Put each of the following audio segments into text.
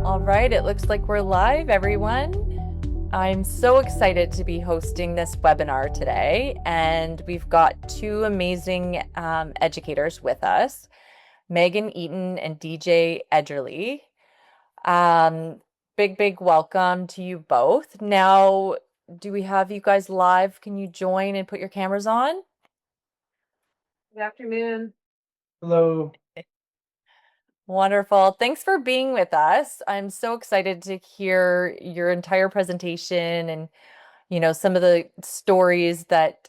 All right, it looks like we're live, everyone. I'm so excited to be hosting this webinar today, and we've got two amazing educators with us, Megan Eaton and DJ Edgerly. Big welcome to you both. Now, do we have you guys live? Can you join and put your cameras on? Good afternoon. Hello. Wonderful. Thanks for being with us. I'm so excited to hear your entire presentation and, some of the stories that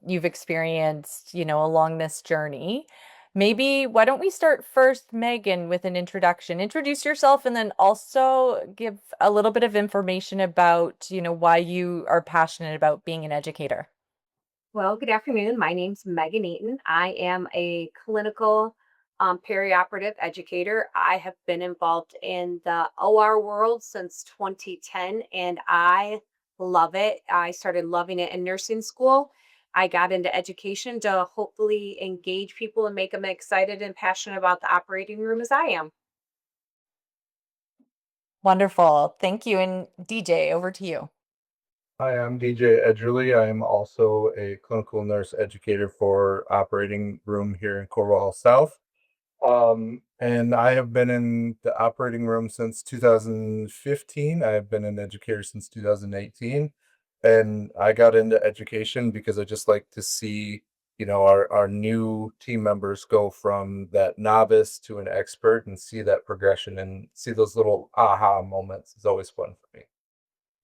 you've experienced, along this journey. Maybe why don't we start first, Megan, with an introduction. Introduce yourself and then also give a little bit of information about, why you are passionate about being an educator. Well, good afternoon. My name's Megan Eaton. I am a clinical perioperative educator. I have been involved in the OR world since 2010, and I love it. I started loving it in nursing school. I got into education to hopefully engage people and make them excited and passionate about the operating room as I am. Wonderful. Thank you. And DJ, over to you. Hi, I'm DJ Edgerly. I am also a clinical nurse educator for operating room here in Corewell South. And I have been in the operating room since 2015. I have been an educator since 2018. And I got into education because I just like to see, our new team members go from that novice to an expert and see that progression and see those little aha moments. It's always fun for me.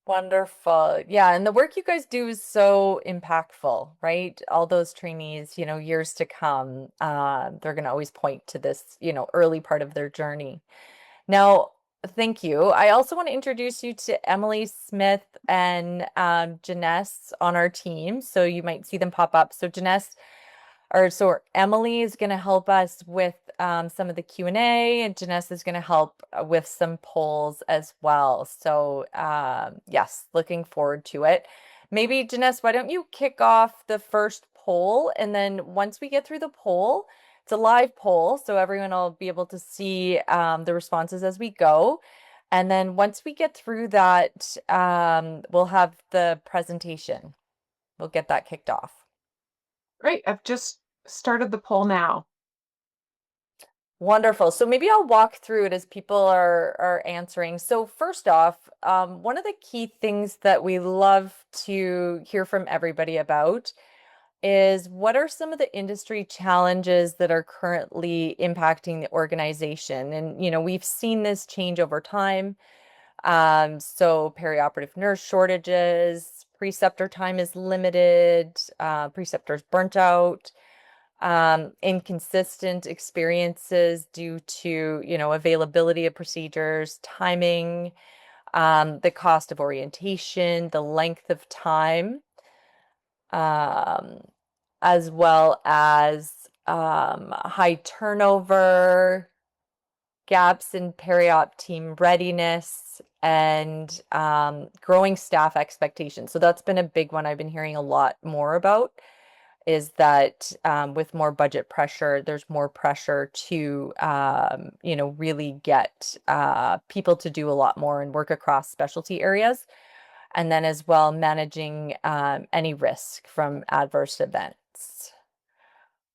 Wonderful. Yeah, and the work you guys do is so impactful, right? All those trainees, years to come, they're going to always point to this, early part of their journey. Now, thank you. I also want to introduce you to Emily Smith and Janess on our team. So you might see them pop up. So Emily is going to help us with some of the Q&A, and Janessa is going to help with some polls as well. So yes, looking forward to it. Maybe, Janessa, why don't you kick off the first poll, and then once we get through the poll, it's a live poll, so everyone will be able to see the responses as we go. And then once we get through that, we'll have the presentation. We'll get that kicked off. Great. I've just started the poll now. Wonderful. So maybe I'll walk through it as people are answering. So first off, one of the key things that we love to hear from everybody about is what are some of the industry challenges that are currently impacting the organization? And, we've seen this change over time. So perioperative nurse shortages, preceptor time is limited, preceptors burnt out, inconsistent experiences due to, availability of procedures, timing, the cost of orientation, the length of time, as well as high turnover, gaps in periop team readiness, and growing staff expectations. So that's been a big one I've been hearing a lot more about, is that with more budget pressure, there's more pressure to, really get people to do a lot more and work across specialty areas. And then as well, managing any risk from adverse events.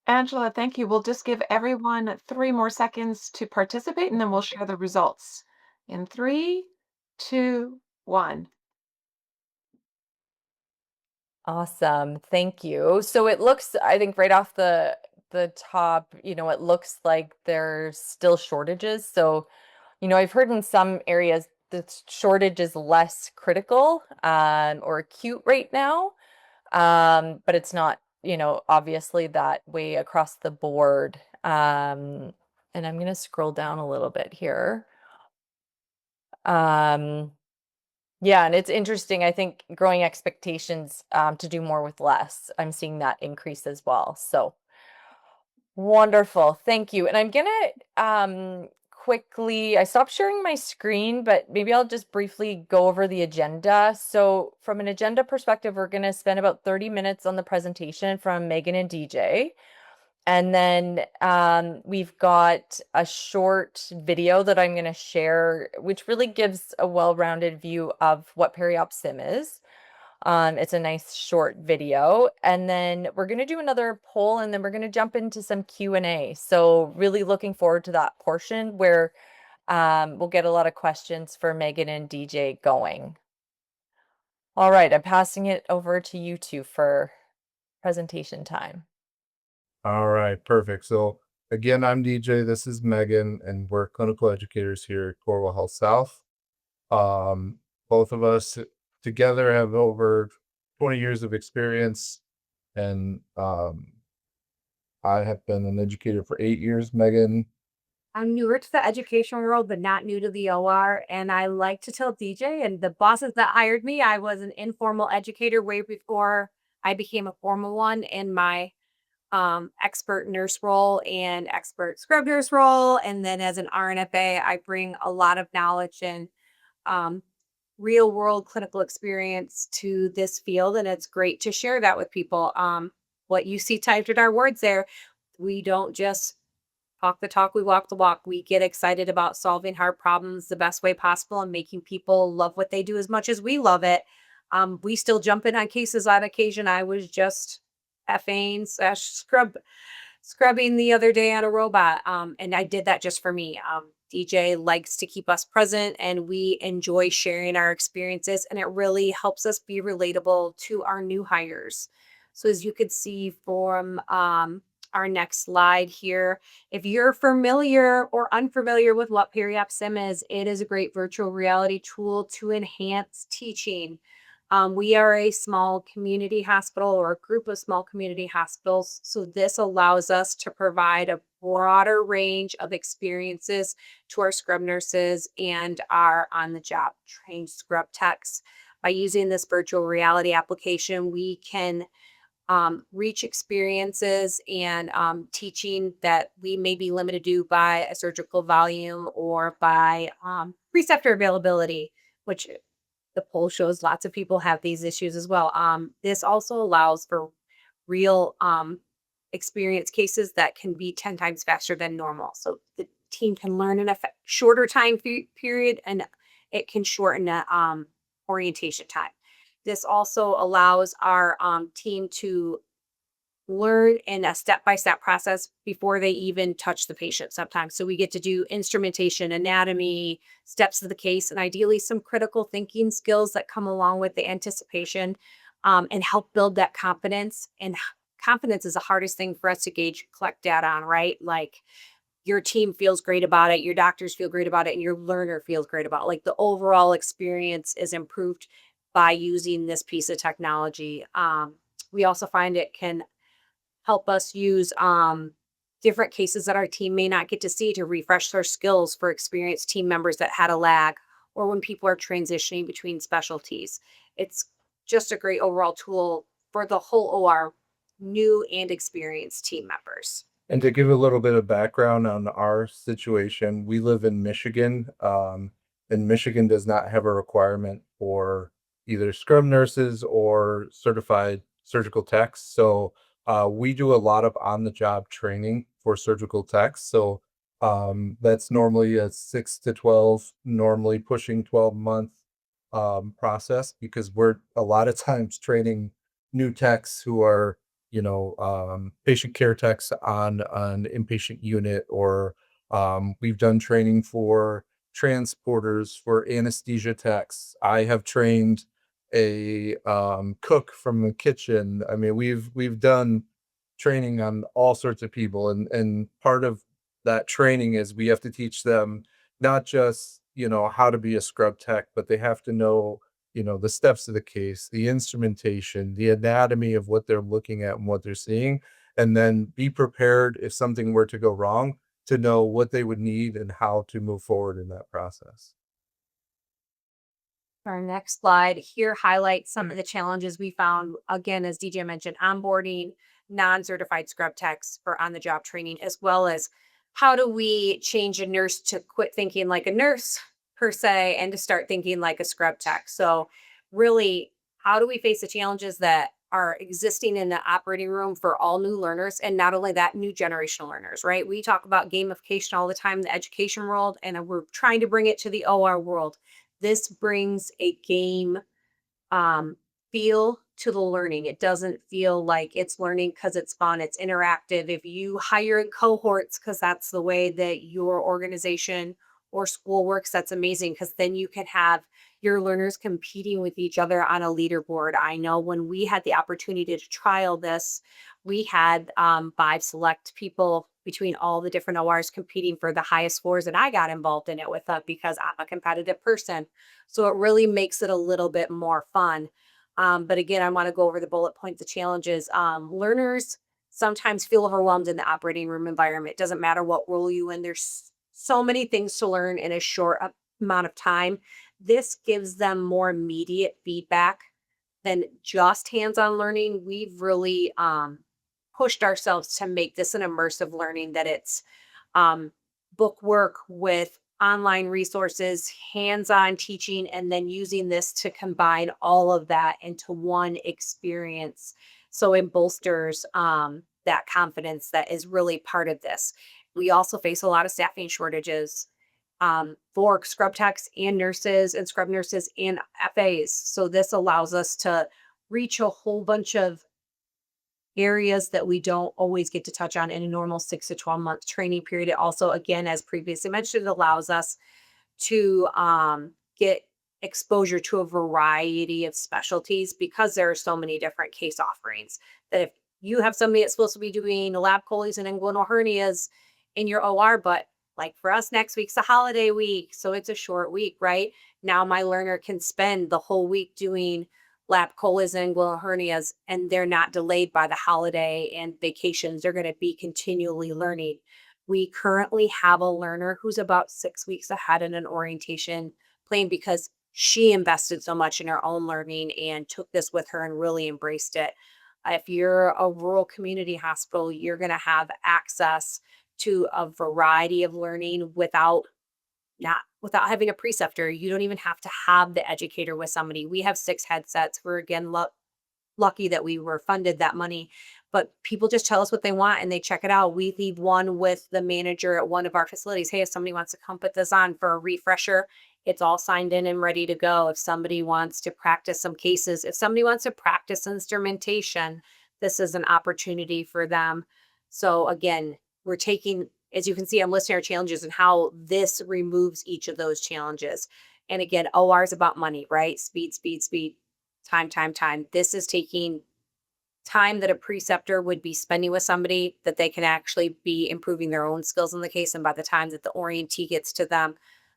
Angela, thank you. We'll just give everyone 3 more seconds to participate, and then we'll share the results. In 3, 2, 1. Awesome. Thank you. So it looks, I think right off the top, it looks like there's still shortages. So, I've heard in some areas the shortage is less critical or acute right now. But it's not, obviously that way across the board. And I'm going to scroll down a little bit here. Yeah, and it's interesting. I think growing expectations to do more with less. I'm seeing that increase as well. So wonderful. Thank you. And I'm gonna quickly, I stopped sharing my screen, but maybe I'll just briefly go over the agenda. So from an agenda perspective, we're gonna spend about 30 minutes on the presentation from Megan and DJ. And then we've got a short video that I'm going to share, which really gives a well-rounded view of what PeriopSim is. It's a nice short video. And then we're going to do another poll, and then we're going to jump into some Q&A. So really looking forward to that portion where we'll get a lot of questions for Megan and DJ going. All right, I'm passing it over to you two for presentation time. All right, perfect. So again, I'm DJ, this is Megan, and we're clinical educators here at Corewell Health South. Both of us together have over 20 years of experience, and I have been an educator for 8 years. Megan, I'm newer to the education world, but not new to the OR. And I like to tell DJ and the bosses that hired me, I was an informal educator way before I became a formal one in my expert nurse role and expert scrub nurse role. And then as an RNFA, I bring a lot of knowledge and um, real world clinical experience to this field. And it's great to share that with people. What you see typed in our words there, we don't just talk the talk, we walk the walk. We get excited about solving hard problems the best way possible and making people love what they do as much as we love it. We still jump in on cases on occasion. I was just FAing slash scrubbing the other day on a robot. And I did that just for me. DJ likes to keep us present and we enjoy sharing our experiences, and it really helps us be relatable to our new hires. So as you could see from our next slide here, if you're familiar or unfamiliar with what PeriopSim is, it is a great virtual reality tool to enhance teaching. We are a small community hospital or a group of small community hospitals. So this allows us to provide a broader range of experiences to our scrub nurses and our on-the-job trained scrub techs. By using this virtual reality application, we can reach experiences and teaching that we may be limited to by a surgical volume or by preceptor availability, which the poll shows lots of people have these issues as well. This also allows for real experience cases that can be 10 times faster than normal. So the team can learn in a shorter time period, and it can shorten the orientation time. This also allows our team to learn in a step-by-step process before they even touch the patient sometimes. So we get to do instrumentation, anatomy, steps of the case, and ideally some critical thinking skills that come along with the anticipation and help build that confidence. And confidence is the hardest thing for us to gauge, collect data on, right? Like your team feels great about it, your doctors feel great about it, and your learner feels great about it. Like the overall experience is improved by using this piece of technology. We also find it can help us use different cases that our team may not get to see to refresh their skills for experienced team members that had a lag, or when people are transitioning between specialties. It's just a great overall tool for the whole OR, new and experienced team members. and to give a little bit of background on our situation, we live in Michigan, and Michigan does not have a requirement for either scrub nurses or certified surgical techs. So we do a lot of on-the-job training for surgical techs. So that's normally a 6 to 12, normally pushing 12-month process, because we're a lot of times training new techs who are patient care techs on an inpatient unit, or we've done training for transporters, for anesthesia techs. I have trained a cook from the kitchen. I mean, we've done training on all sorts of people, and part of that training is we have to teach them not just how to be a scrub tech, but they have to know the steps of the case, the instrumentation, the anatomy of what they're looking at and what they're seeing, and then be prepared if something were to go wrong to know what they would need and how to move forward in that process. Our next slide here highlights some of the challenges we found, again, as DJ mentioned, onboarding non-certified scrub techs for on-the-job training, as well as how do we change a nurse to quit thinking like a nurse per se and to start thinking like a scrub tech. So really, how do we face the challenges that are existing in the operating room for all new learners, and not only that, new generational learners, right? We talk about gamification all the time in the education world, and we're trying to bring it to the OR world. This brings a game um, feel to the learning. It doesn't feel like it's learning because it's fun, it's interactive. If you hire in cohorts, because that's the way that your organization or school works, that's amazing, because then you can have your learners competing with each other on a leaderboard. I know when we had the opportunity to trial this, we had 5 select people between all the different ORs competing for the highest scores, and I got involved in it with because I'm a competitive person. So it really makes it a little bit more fun. But again, I want to go over the bullet points, the challenges. Learners sometimes feel overwhelmed in the operating room environment. It doesn't matter what role you in. There's so many things to learn in a short amount of time. This gives them more immediate feedback than just hands-on learning. We've really pushed ourselves to make this an immersive learning, that it's um, book work with online resources, hands-on teaching, and then using this to combine all of that into one experience. So it bolsters that confidence that is really part of this. We also face a lot of staffing shortages for scrub techs and nurses and scrub nurses and FAs. So this allows us to reach a whole bunch of areas that we don't always get to touch on in a normal 6 to 12 month training period. It also, again, as previously mentioned, allows us to get exposure to a variety of specialties, because there are so many different case offerings, that if you have somebody that's supposed to be doing lap choles and inguinal hernias in your OR, but like for us, next week's a holiday week, so it's a short week, right? Now my learner can spend the whole week doing lap choles and inguinal hernias, and they're not delayed by the holiday and vacations. They're going to be continually learning. We currently have a learner who's about 6 weeks ahead in an orientation plan, because she invested so much in her own learning and took this with her and really embraced it. If you're a rural community hospital, you're going to have access to a variety of learning without having a preceptor. You don't even have to have the educator with somebody. We have 6 headsets. We're again lucky that we were funded that money, but people just tell us what they want and they check it out. We leave one with the manager at one of our facilities. Hey, if somebody wants to come put this on for a refresher, it's all signed in and ready to go. If somebody wants to practice some cases, if somebody wants to practice instrumentation, this is an opportunity for them. So again, we're taking, as you can see, I'm listing our challenges and how this removes each of those challenges. And again, OR is about money, right? Speed, speed, speed, time, time, time. This is taking time that a preceptor would be spending with somebody, that they can actually be improving their own skills in the case. And by the time that the orientee gets to them,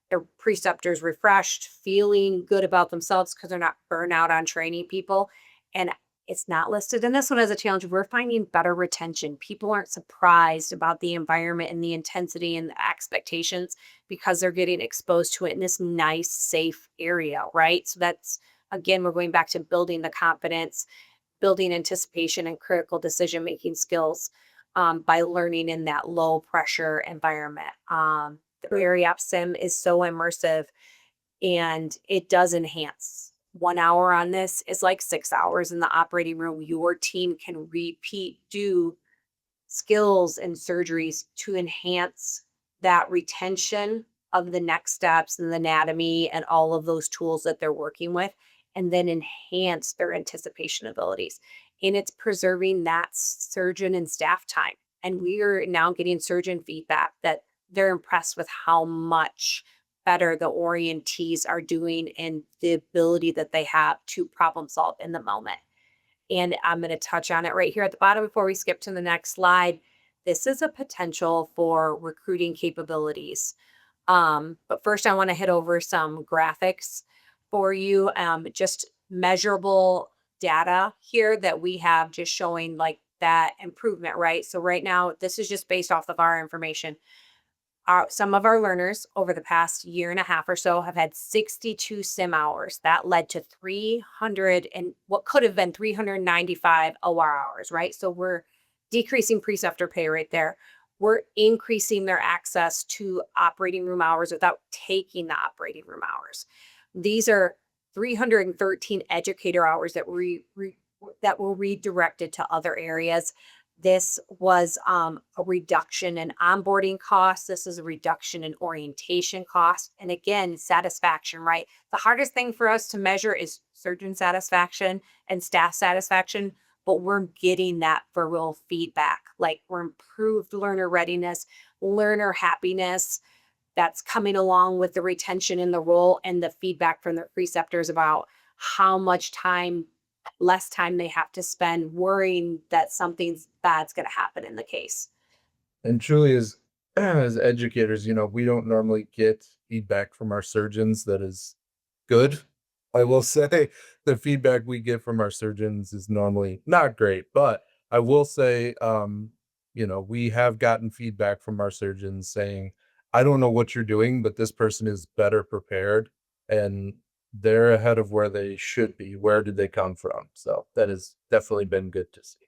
their preceptor's refreshed, feeling good about themselves because they're not burnt out on training people. And it's not listed in this one as a challenge. We're finding better retention. People aren't surprised about the environment and the intensity and the expectations, because they're getting exposed to it in this nice, safe area, right? So that's, again, we're going back to building the confidence, building anticipation and critical decision making skills by learning in that low pressure environment. The PeriopSim is so immersive, and it does enhance. 1 hour on this is like 6 hours in the operating room. Your team can do skills and surgeries to enhance that retention of the next steps and the anatomy and all of those tools that they're working with, and then enhance their anticipation abilities. And it's preserving that surgeon and staff time. And we are now getting surgeon feedback that they're impressed with how much better the orientees are doing and the ability that they have to problem solve in the moment. And I'm going to touch on it right here at the bottom before we skip to the next slide. This is a potential for recruiting capabilities. But first, I want to hit over some graphics for you, just measurable data here that we have, just showing like that improvement, right? So right now, this is just based off of our information. Some of our learners over the past year and a half or so have had 62 sim hours. That led to 300 and what could have been 395 OR hours, right? So we're decreasing preceptor pay right there. We're increasing their access to operating room hours without taking the operating room hours. These are 313 educator hours that we that were redirected to other areas. This was a reduction in onboarding costs. This is a reduction in orientation costs. And again, satisfaction, right? The hardest thing for us to measure is surgeon satisfaction and staff satisfaction, but we're getting that for real feedback. Like we're improved learner readiness, learner happiness that's coming along with the retention in the role and the feedback from the preceptors about how much time less time they have to spend worrying that something's bad's going to happen in the case. And truly, as educators, we don't normally get feedback from our surgeons that is good. I will say the feedback we get from our surgeons is normally not great, but I will say, we have gotten feedback from our surgeons saying, I don't know what you're doing, but this person is better prepared and they're ahead of where they should be. Where did they come from? So that has definitely been good to see.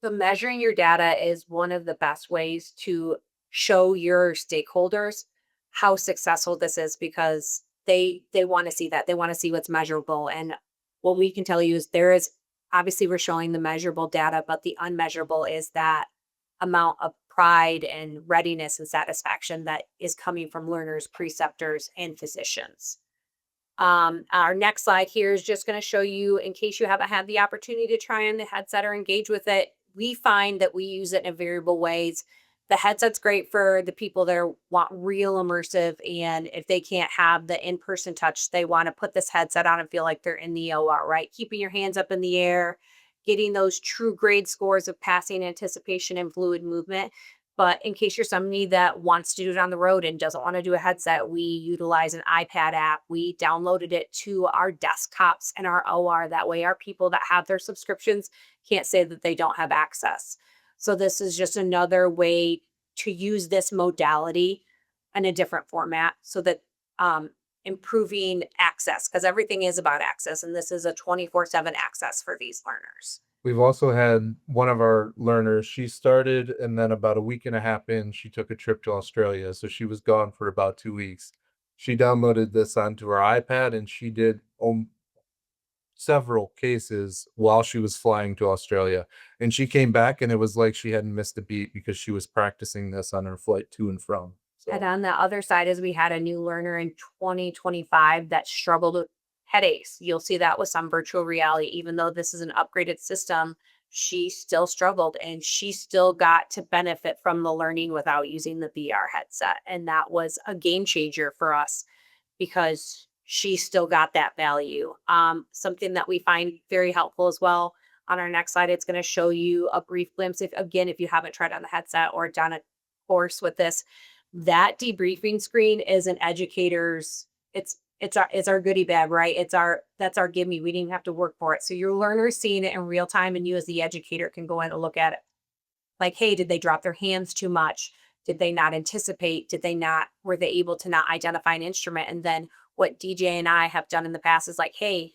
So measuring your data is one of the best ways to show your stakeholders how successful this is because they want to see that. They want to see what's measurable. And what we can tell you is there is obviously we're showing the measurable data, but the unmeasurable is that amount of pride and readiness and satisfaction that is coming from learners, preceptors, and physicians. Our next slide here is just going to show you, in case you haven't had the opportunity to try on the headset or engage with it, we find that we use it in variable ways. The headset's great for the people that want real immersive, and if they can't have the in-person touch, they want to put this headset on and feel like they're in the OR, right? Keeping your hands up in the air, getting those true grade scores of passing anticipation and fluid movement. But in case you're somebody that wants to do it on the road and doesn't want to do a headset, we utilize an iPad app. We downloaded it to our desktops and our OR. That way, our people that have their subscriptions can't say that they don't have access. So, this is just another way to use this modality in a different format so that improving access, because everything is about access. And this is a 24/7 access for these learners. We've also had one of our learners, she started and then about a week and a half in, she took a trip to Australia. So she was gone for about 2 weeks. She downloaded this onto her iPad and she did several cases while she was flying to Australia. And she came back and it was like she hadn't missed a beat because she was practicing this on her flight to and from. And So on the other side is we had a new learner in 2025 that struggled with headaches. You'll see that with some virtual reality. Even though this is an upgraded system, she still struggled and she still got to benefit from the learning without using the VR headset. And that was a game changer for us because she still got that value. Something that we find very helpful as well. On our next slide, it's going to show you a brief glimpse. If you haven't tried on the headset or done a course with this, that debriefing screen is an educator's, it's our goodie bag, right? That's our gimme. We didn't have to work for it. So your learner's seeing it in real time and you as the educator can go in and look at it. Like, hey, did they drop their hands too much? Did they not anticipate? Were they able to not identify an instrument? And then what DJ and I have done in the past is like, hey,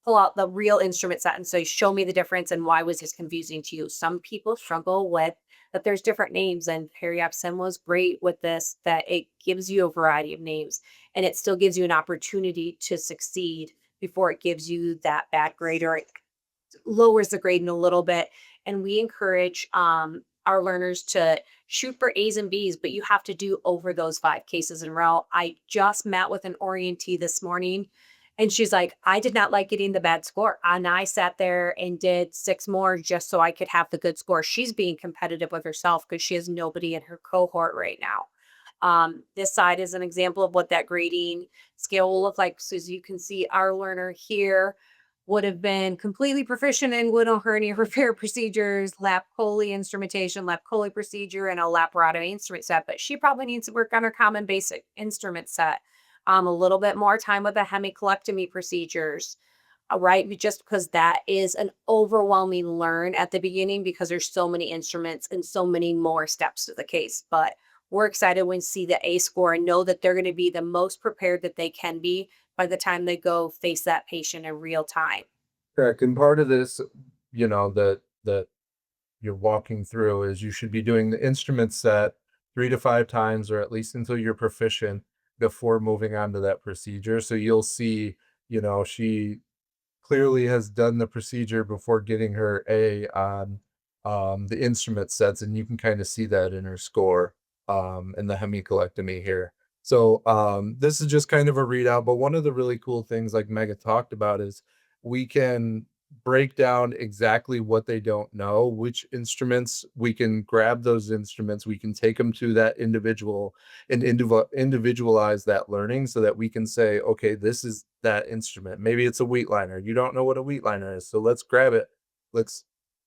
pull out the real instrument set and say, show me the difference and why was this confusing to you? Some people struggle with that there's different names, and PeriopSim was great with this, that it gives you a variety of names and it still gives you an opportunity to succeed before it gives you that bad grade or it lowers the grade in a little bit. And we encourage our learners to shoot for A's and B's, but you have to do over those 5 cases in a row. I just met with an orientee this morning and she's like, I did not like getting the bad score. And I sat there and did 6 more just so I could have the good score. She's being competitive with herself because she has nobody in her cohort right now. This side is an example of what that grading scale will look like. So as you can see, our learner here would have been completely proficient in inguinal hernia repair procedures, lap chole instrumentation, lap chole procedure, and a laparotomy instrument set. But she probably needs to work on her common basic instrument set. A little bit more time with the hemicolectomy procedures, right? Just because that is an overwhelming learn at the beginning because there's so many instruments and so many more steps to the case. But we're excited when we see the A score and know that they're going to be the most prepared that they can be by the time they go face that patient in real time. correct. And part of this, that you're walking through is you should be doing the instrument set 3 to 5 times, or at least until you're proficient before moving on to that procedure. So you'll see, she clearly has done the procedure before getting her A on the instrument sets, and you can kind of see that in her score in the hemicolectomy here. So this is just kind of a readout, but one of the really cool things, like Megan talked about, is we can break down exactly what they don't know, which instruments. We can grab those instruments, we can take them to that individual and individualize that learning so that we can say, okay, this is that instrument. Maybe it's a wheat liner. You don't know what a wheat liner is, so let's grab it. Let's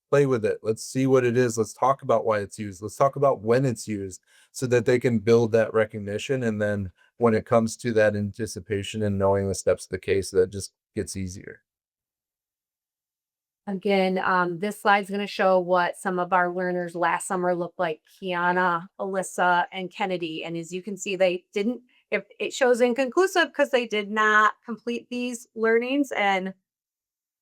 play with it. Let's see what it is. Let's talk about why it's used. Let's talk about when it's used so that they can build that recognition. And then when it comes to that anticipation and knowing the steps of the case, that just gets easier. Again, this slide's going to show what some of our learners last summer looked like: Kiana, Alyssa, and Kennedy. And as you can see, they didn't, if it shows inconclusive because they did not complete these learnings, and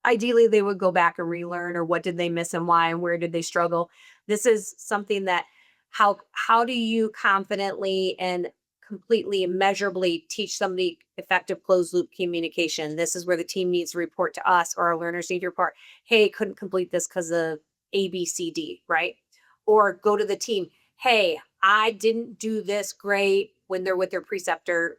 ideally they would go back and relearn, or what did they miss and why, and where did they struggle. This is something that how do you confidently and completely measurably teach somebody effective closed loop communication? This is where the team needs to report to us, or our learners need to report, hey, couldn't complete this because of ABCD, right? Or go to the team, hey, I didn't do this great when they're with their preceptor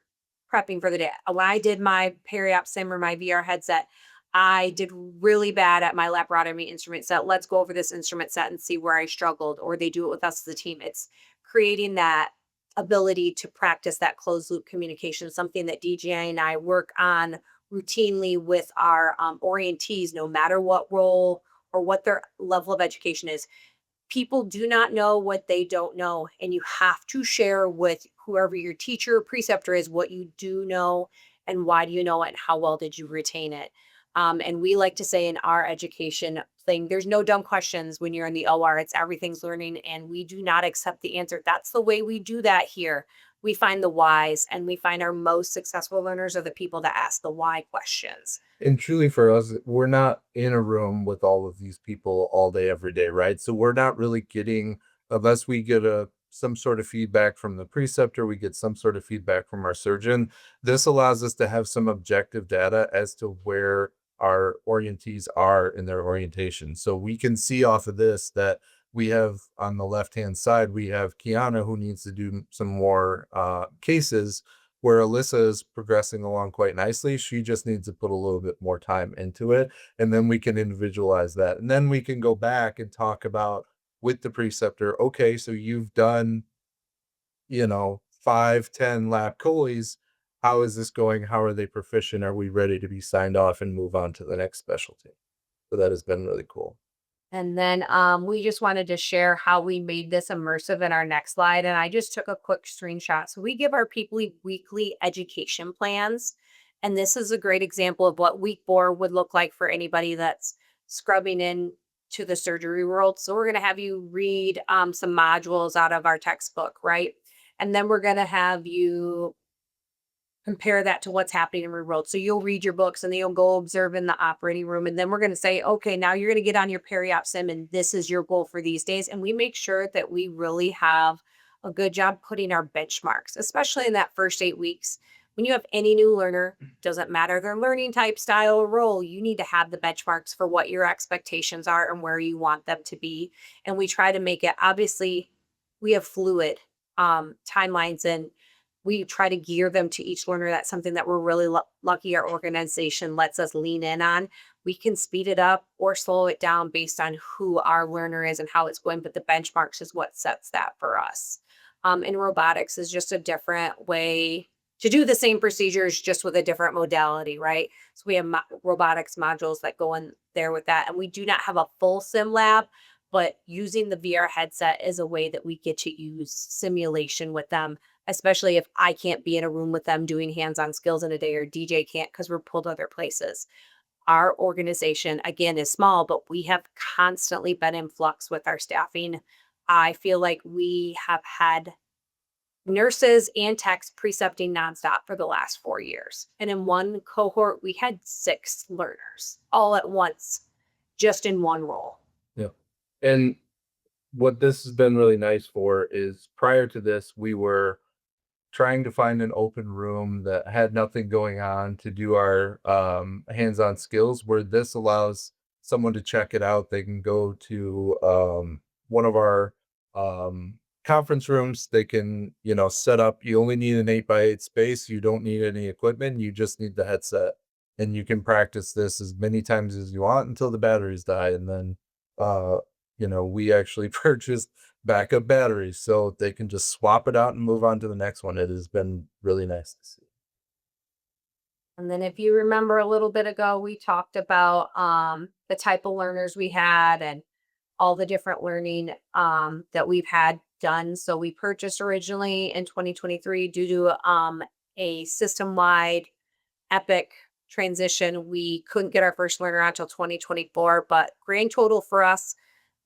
prepping for the day. When I did my PeriopSim or my VR headset, I did really bad at my laparotomy instrument set. Let's go over this instrument set and see where I struggled. Or they do it with us as a team. It's creating that ability to practice that closed loop communication, something that DJ and I work on routinely with our orientees, no matter what role or what their level of education is. People do not know what they don't know, and you have to share with whoever your teacher or preceptor is what you do know and why do you know it and how well did you retain it. And we like to say in our education thing, there's no dumb questions when you're in the OR. It's everything's learning, and we do not accept the answer. That's the way we do that here. We find the whys, and we find our most successful learners are the people that ask the why questions. And truly for us, we're not in a room with all of these people all day, every day, right? So we're not really getting, unless we get some sort of feedback from the preceptor, we get some sort of feedback from our surgeon. This allows us to have some objective data as to where our orientees are in their orientation. So we can see off of this that we have, on the left-hand side, we have Kiana, who needs to do some more cases, where Alyssa is progressing along quite nicely. She just needs to put a little bit more time into it. And then we can individualize that. And then we can go back and talk about with the preceptor, okay, so you've done, 5, 10 lap choles. How is this going? How are they proficient? Are we ready to be signed off and move on to the next specialty? So that has been really cool. And then we just wanted to share how we made this immersive in our next slide. And I just took a quick screenshot. So we give our people weekly education plans. And this is a great example of what week 4 would look like for anybody that's scrubbing in to the surgery world. So we're going to have you read some modules out of our textbook, right? And then we're going to have you compare that to what's happening in real world. So you'll read your books and then you'll go observe in the operating room. And then we're going to say, okay, now you're going to get on your PeriopSim and this is your goal for these days. And we make sure that we really have a good job putting our benchmarks, especially in that first 8 weeks. When you have any new learner, doesn't matter their learning type, style, or role, you need to have the benchmarks for what your expectations are and where you want them to be. And we try to make it, obviously, we have fluid timelines, and we try to gear them to each learner. That's something that we're really lucky our organization lets us lean in on. We can speed it up or slow it down based on who our learner is and how it's going, but the benchmarks is what sets that for us. And robotics is just a different way to do the same procedures, just with a different modality, right? So we have robotics modules that go in there with that. And we do not have a full sim lab, but using the VR headset is a way that we get to use simulation with them, especially if I can't be in a room with them doing hands-on skills in a day, or DJ can't because we're pulled other places. Our organization, again, is small, but we have constantly been in flux with our staffing. I feel like we have had nurses and techs precepting nonstop for the last 4 years. And in one cohort, we had 6 learners all at once, just in one role. Yeah. And what this has been really nice for is, prior to this, we were trying to find an open room that had nothing going on to do our hands-on skills, where this allows someone to check it out. They can go to one of our conference rooms. They can, set up. You only need an 8x8 space. You don't need any equipment. You just need the headset, and you can practice this as many times as you want until the batteries die. And then, we actually purchased backup batteries so they can just swap it out and move on to the next one. It has been really nice to see. And then if you remember a little bit ago, we talked about the type of learners we had and all the different learning that we've had done. So we purchased originally in 2023 due to a system-wide epic transition. We couldn't get our first learner out until 2024, but grand total for us,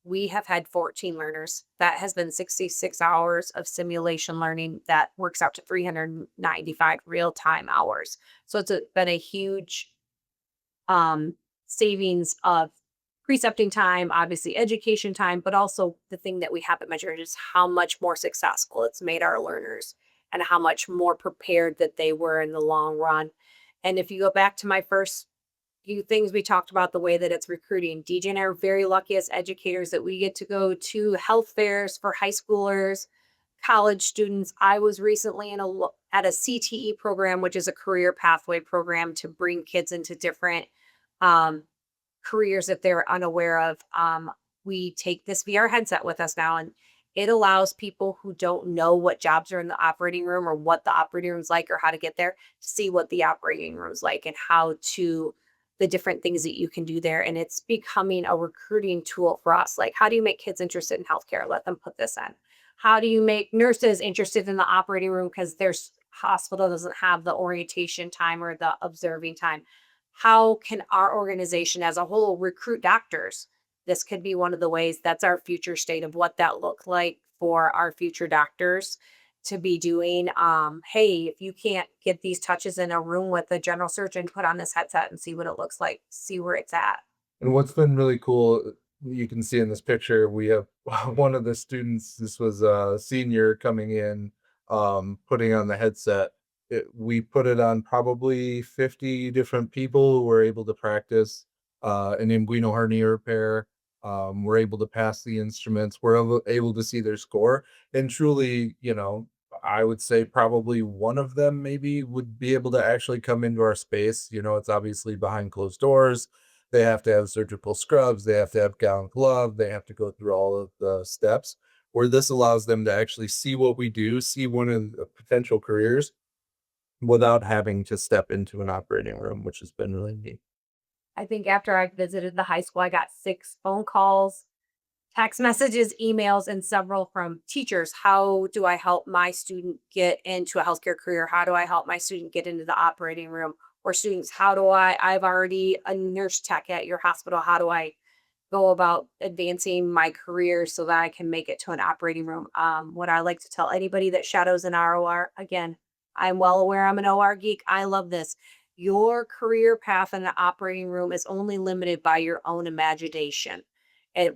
we have had 14 learners. That has been 66 hours of simulation learning that works out to 395 real-time hours. So been a huge savings of precepting time, obviously education time, but also the thing that we haven't measured is how much more successful it's made our learners and how much more prepared that they were in the long run. And if you go back to my first few things we talked about, the way that it's recruiting, DJ and I are very lucky as educators that we get to go to health fairs for high schoolers, college students. I was recently at a CTE program, which is a career pathway program to bring kids into different um, careers that they're unaware of. We take this VR headset with us now, and it allows people who don't know what jobs are in the operating room or what the operating room's like or how to get there to see what the operating room's like and the different things that you can do there. And it's becoming a recruiting tool for us. Like, how do you make kids interested in healthcare? Let them put this in. How do you make nurses interested in the operating room because their hospital doesn't have the orientation time or the observing time? How can our organization as a whole recruit doctors? This could be one of the ways. That's our future state of what that looked like for our future doctors to be doing. Hey, if you can't get these touches in a room with a general surgeon, put on this headset and see what it looks like, see where it's at. And what's been really cool, you can see in this picture, we have one of the students, this was a senior coming in, putting on the headset. We put it on probably 50 different people who were able to practice an inguinal hernia repair. We're able to pass the instruments. We're able to see their score. And truly, I would say probably one of them maybe would be able to actually come into our space. It's obviously behind closed doors. They have to have surgical scrubs. They have to have gown glove. They have to go through all of the steps, where this allows them to actually see what we do, see one of the potential careers without having to step into an operating room, which has been really neat. I think after I visited the high school, I got 6 phone calls, text messages, emails, and several from teachers. How do I help my student get into a healthcare career? How do I help my student get into the operating room? Or students, I've already a nurse tech at your hospital. How do I go about advancing my career so that I can make it to an operating room? What I like to tell anybody that shadows an ROR, again, I'm well aware I'm an OR geek. I love this. Your career path in the operating room is only limited by your own imagination. And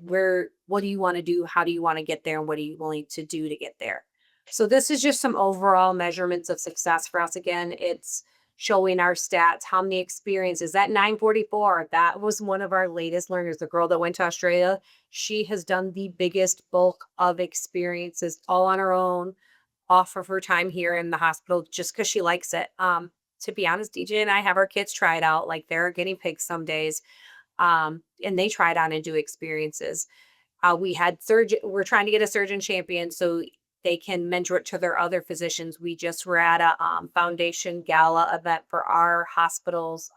what do you want to do? How do you want to get there? And what are you willing to do to get there? So this is just some overall measurements of success for us. Again, it's showing our stats, how many experiences. That 944, that was one of our latest learners, the girl that went to Australia. She has done the biggest bulk of experiences all on her own, off of her time here in the hospital, just because she likes it. To be honest, DJ and I have our kids try it out. Like, they're guinea pigs some days. And they try it on and do experiences. We're trying to get a surgeon champion so they can mentor it to their other physicians. We just were at a foundation gala event for our hospital's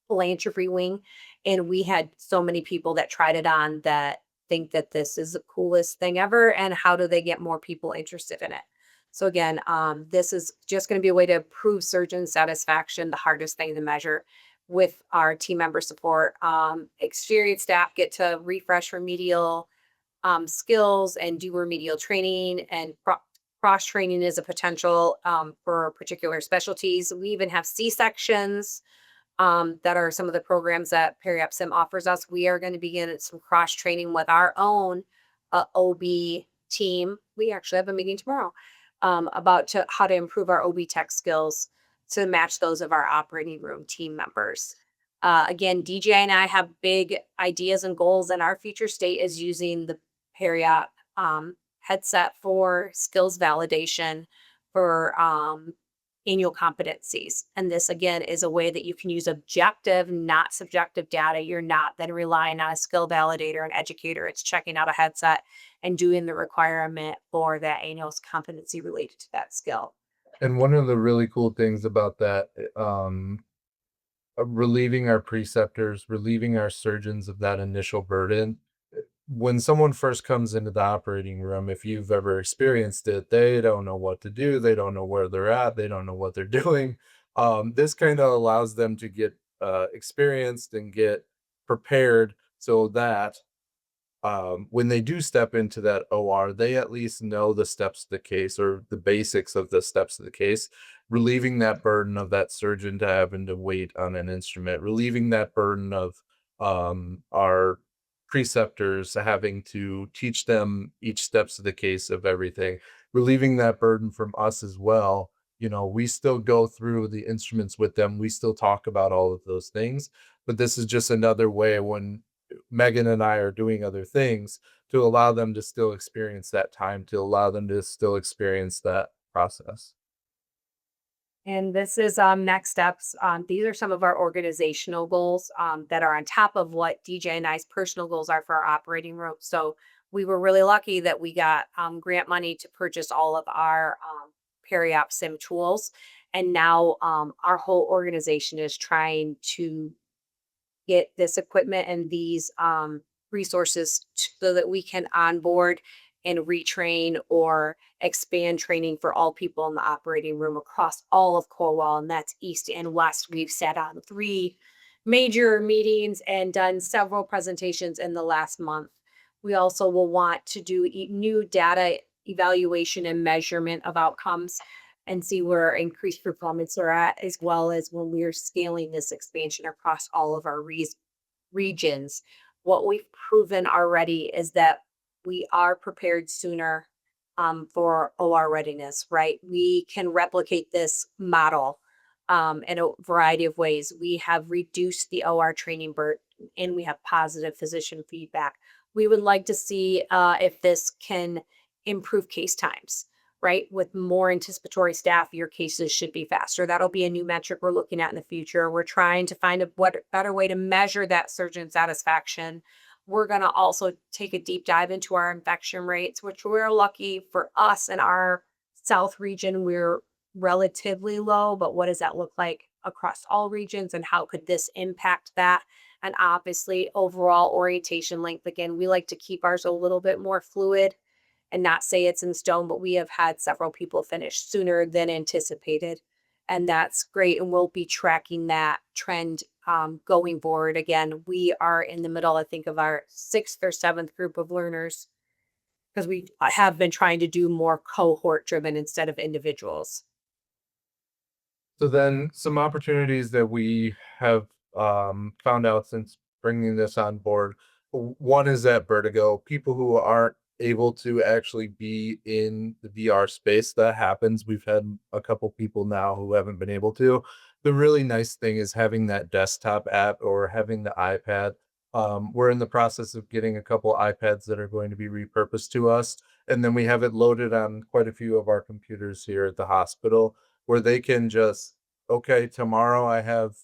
philanthropy wing, and we had so many people that tried it on that think that this is the coolest thing ever, and how do they get more people interested in it? So again, this is just going to be a way to improve surgeon satisfaction, the hardest thing to measure. With our team member support, experienced staff get to refresh remedial skills and do remedial training, and cross training is a potential for particular specialties. We even have C-sections that are some of the programs that PeriopSim offers us. We are going to begin some cross training with our own OB team. We actually have a meeting tomorrow about how to improve our OB tech skills to match those of our operating room team members. Again, DJ and I have big ideas and goals, and our future state is using the Periop headset for skills validation for annual competencies. And this, again, is a way that you can use objective, not subjective data. You're not then relying on a skill validator and educator. It's checking out a headset and doing the requirement for that annual competency related to that skill. And one of the really cool things about that, relieving our preceptors, relieving our surgeons of that initial burden. When someone first comes into the operating room, if you've ever experienced it, they don't know what to do. They don't know where they're at. They don't know what they're doing. This kind of allows them to get experienced and get prepared so that when they do step into that OR, they at least know the steps of the case or the basics of the steps of the case, relieving that burden of that surgeon to having to wait on an instrument, relieving that burden of our preceptors having to teach them each steps of the case of everything, relieving that burden from us as well. You know, we still go through the instruments with them. We still talk about all of those things, but this is just another way when Megan and I are doing other things to allow them to still experience that time, to allow them to still experience that process. And this is next steps. These are some of our organizational goals that are on top of what DJ and I's personal goals are for our operating room. So we were really lucky that we got grant money to purchase all of our PeriopSim tools. And now our whole organization is trying to get this equipment and these resources so that we can onboard and retrain or expand training for all people in the operating room across all of Corewell, and that's East and West. We've sat on 3 major meetings and done several presentations in the last month. We also will want to do new data evaluation and measurement of outcomes and see where increased performance are at, as well as when we're scaling this expansion across all of our regions. What we've proven already is that we are prepared sooner for OR readiness, right? We can replicate this model in a variety of ways. We have reduced the OR training burden and we have positive physician feedback. We would like to see if this can improve case times, right? With more anticipatory staff, your cases should be faster. That'll be a new metric we're looking at in the future. We're trying to find a better way to measure that surgeon satisfaction. We're going to also take a deep dive into our infection rates, which we're lucky for us in our South region. We're relatively low, but what does that look like across all regions and how could this impact that? And obviously, overall orientation length. Again, we like to keep ours a little bit more fluid and not say it's in stone, but we have had several people finish sooner than anticipated. And that's great. And we'll be tracking that trend going forward. Again, we are in the middle, I think, of our 6th or 7th group of learners because we have been trying to do more cohort driven instead of individuals. So then some opportunities that we have found out since bringing this on board. One is that vertigo. People who aren't able to actually be in the VR space, that happens. We've had a couple people now who haven't been able to. The really nice thing is having that desktop app or having the iPad. We're in the process of getting a couple iPads that are going to be repurposed to us. And then we have it loaded on quite a few of our computers here at the hospital where they can just, okay, tomorrow I have,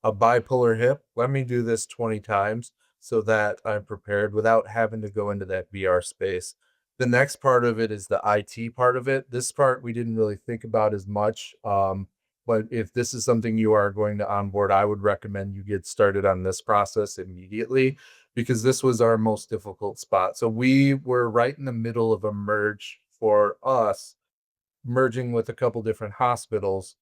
a bipolar hip. Let me do this 20 times so that I'm prepared without having to go into that VR space. The next part of it is the IT part of it. This part we didn't really think about as much. But if this is something you are going to onboard, I would recommend you get started on this process immediately because this was our most difficult spot. So we were right in the middle of a merge for us, merging with a couple different hospitals.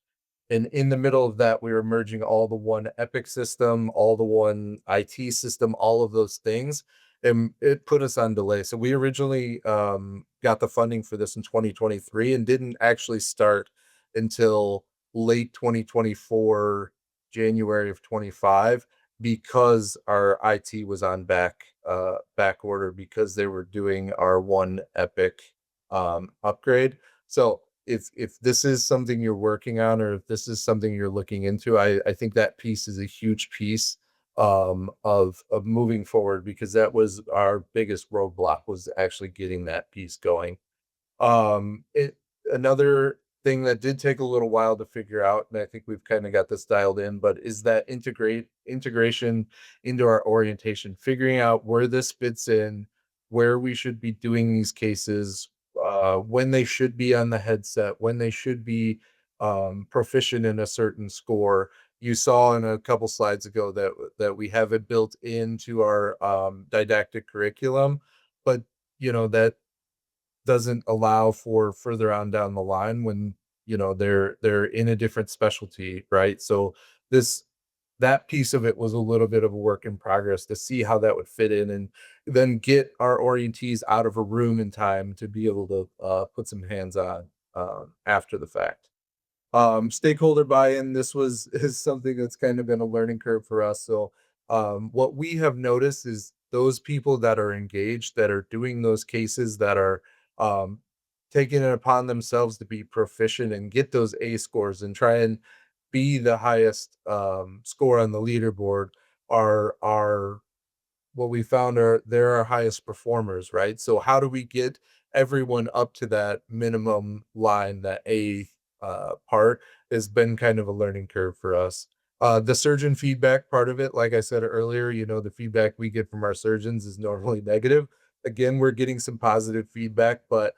And in the middle of that, we were merging all the one Epic system, all the one IT system, all of those things. And it put us on delay. So we originally got the funding for this in 2023 and didn't actually start until late 2024, January of 25, because our IT was on back order because they were doing our one Epic upgrade. So if this is something you're working on, or if this is something you're looking into, I think that piece is a huge piece of moving forward, because that was our biggest roadblock, was actually getting that piece going. It Another thing that did take a little while to figure out, and I think we've kind of got this dialed in, but is that integration into our orientation, figuring out where this fits in, where we should be doing these cases, when they should be on the headset, when they should be proficient in a certain score. You saw in a couple slides ago that we have it built into our didactic curriculum, but that doesn't allow for further on down the line when they're in a different specialty, right? So this that piece of it was a little bit of a work in progress to see how that would fit in, and then get our orientees out of a room in time to be able to put some hands on after the fact. Stakeholder buy-in, this is something that's kind of been a learning curve for us. So what we have noticed is those people that are engaged, that are doing those cases, that are um, taking it upon themselves to be proficient and get those A scores and try and be the highest score on the leaderboard, are what we found are they're our highest performers, right? So how do we get everyone up to that minimum line, that A part, has been kind of a learning curve for us. The surgeon feedback part of it, like I said earlier, the feedback we get from our surgeons is normally negative. Again, we're getting some positive feedback, but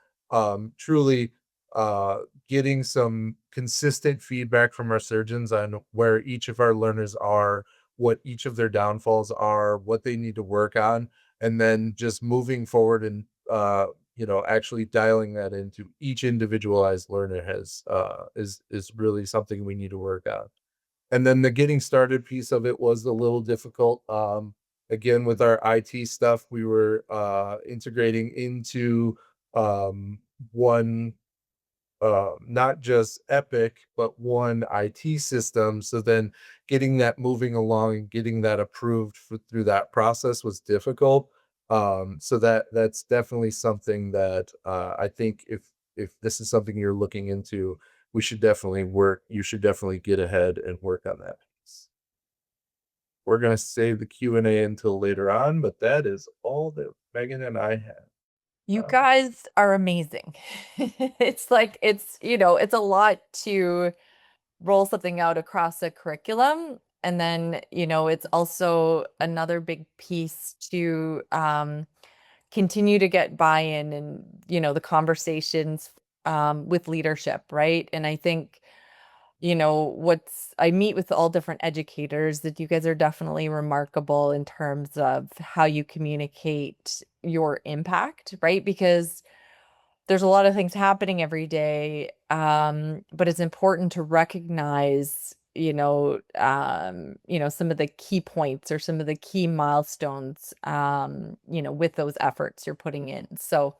truly uh, getting some consistent feedback from our surgeons on where each of our learners are, what each of their downfalls are, what they need to work on, and then just moving forward and actually dialing that into each individualized learner is really something we need to work on. And then the getting started piece of it was a little difficult. Again, with our IT stuff, we were integrating into one, not just Epic, but one IT system. So then getting that moving along and getting that approved through that process was difficult. So that's definitely something that I think if this is something you're looking into, you should definitely get ahead and work on that piece. We're going to save the Q&A until later on, but that is all that Megan and I have. You guys are amazing. It's like, it's a lot to roll something out across a curriculum. And then, it's also another big piece to continue to get buy-in and, the conversations with leadership, right? And I think, I meet with all different educators, that you guys are definitely remarkable in terms of how you communicate your impact, right? Because there's a lot of things happening every day, but it's important to recognize, some of the key points or some of the key milestones, with those efforts you're putting in. So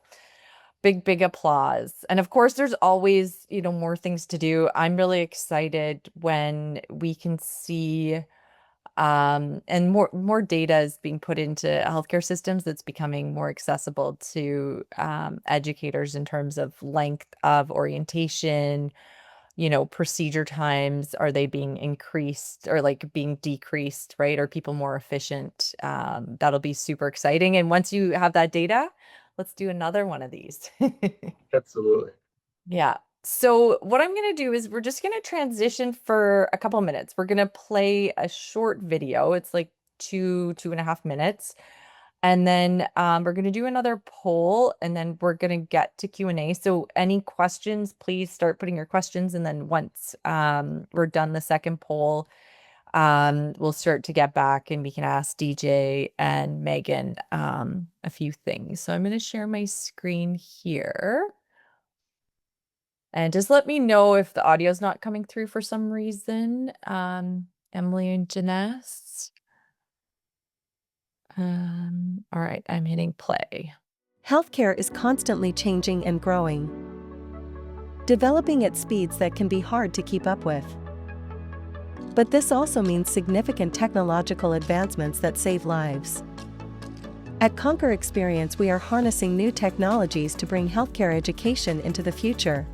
big applause. And of course, there's always, more things to do. I'm really excited when we can see and more data is being put into healthcare systems that's becoming more accessible to educators in terms of length of orientation, procedure times. Are they being increased or like being decreased, right? Are people more efficient? That'll be super exciting. And once you have that data, let's do another one of these. Absolutely. Yeah. So what I'm going to do is we're just going to transition for a couple minutes. We're going to play a short video. It's like 2.5 minutes. And then we're going to do another poll, and then we're going to get to Q&A. So any questions, please start putting your questions. And then once we're done the second poll, we'll start to get back and we can ask DJ and Megan a few things. So I'm going to share my screen here. And just let me know if the audio is not coming through for some reason. Emily and Janess. All right, I'm hitting play. Healthcare is constantly changing and growing, developing at speeds that can be hard to keep up with. But this also means significant technological advancements that save lives. At Conquer Experience, we are harnessing new technologies to bring healthcare education into the future.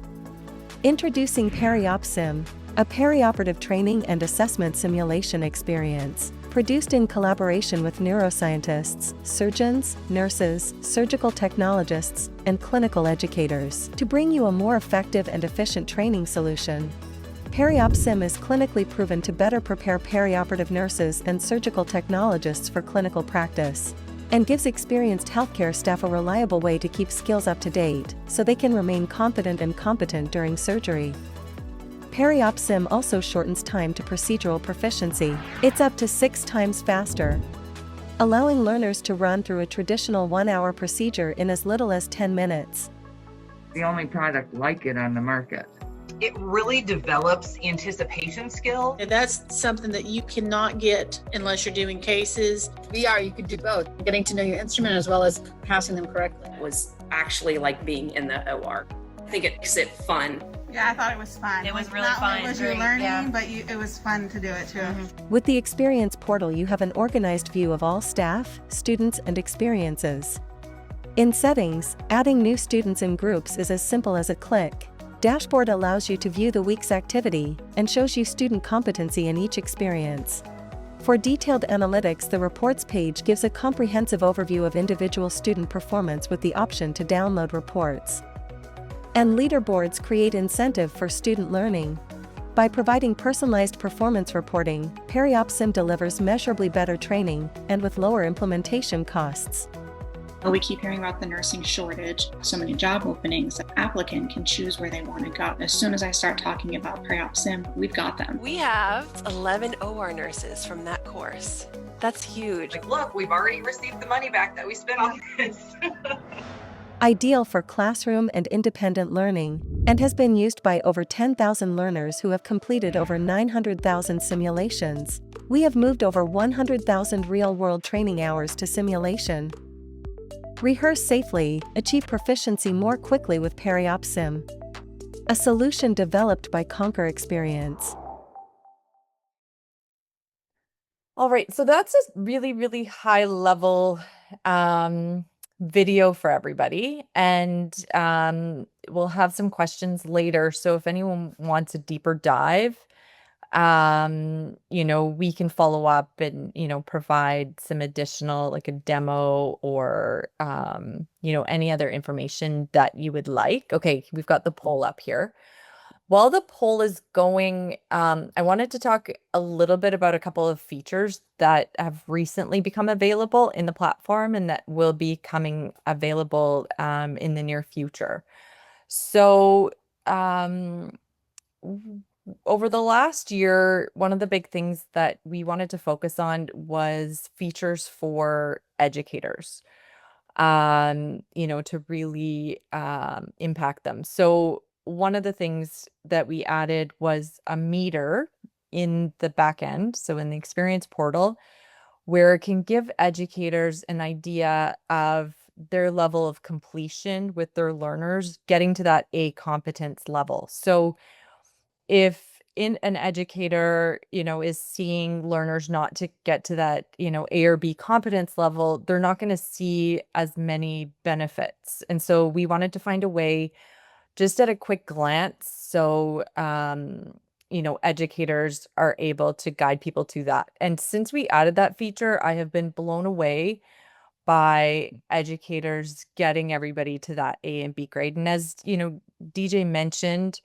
Introducing PeriopSim, a perioperative training and assessment simulation experience, produced in collaboration with neuroscientists, surgeons, nurses, surgical technologists, and clinical educators to bring you a more effective and efficient training solution. PeriopSim is clinically proven to better prepare perioperative nurses and surgical technologists for clinical practice, and gives experienced healthcare staff a reliable way to keep skills up to date so they can remain confident and competent during surgery. PeriopSim also shortens time to procedural proficiency. It's up to 6 times faster, allowing learners to run through a traditional 1-hour procedure in as little as 10 minutes. The only product like it on the market. It really develops anticipation skill. And that's something that you cannot get unless you're doing cases. VR, you could do both. Getting to know your instrument as well as passing them correctly. It was actually like being in the OR. I think it makes it fun. Yeah, I thought it was fun. It was really Not fun. only was you learning, but it was fun to do it too. With the Experience portal, you have an organized view of all staff, students, and experiences. In settings, adding new students in groups is as simple as a click. Dashboard allows you to view the week's activity and shows you student competency in each experience. For detailed analytics, the reports page gives a comprehensive overview of individual student performance with the option to download reports. And leaderboards create incentive for student learning. By providing personalized performance reporting, PeriopSim delivers measurably better training and with lower implementation costs. We keep hearing about the nursing shortage, so many job openings. An applicant can choose where they want to go. As soon as I start talking about PeriopSim, we've got them. We have 11 OR nurses from that course. That's huge. Like, look, we've already received the money back that we spent on this. Ideal for classroom and independent learning, and has been used by over 10,000 learners who have completed over 900,000 simulations. We have moved over 100,000 real-world training hours to simulation. Rehearse safely, achieve proficiency more quickly with PeriopSim. A solution developed by Conquer Experience. All right, so that's a really, really high level video for everybody. And we'll have some questions later. So if anyone wants a deeper dive, we can follow up and, provide some additional, like a demo or, any other information that you would like. Okay, we've got the poll up here. While the poll is going, I wanted to talk a little bit about a couple of features that have recently become available in the platform and that will be coming available in the near future. So, over the last year, one of the big things that we wanted to focus on was features for educators, to really impact them. So one of the things that we added was a meter in the back end, so in the experience portal, where it can give educators an idea of their level of completion with their learners, getting to that A competence level. So if an educator, is seeing learners not to get to that, A or B competence level, they're not going to see as many benefits. And so we wanted to find a way just at a quick glance. So, educators are able to guide people to that. And since we added that feature, I have been blown away by educators getting everybody to that A and B grade. And as, DJ mentioned,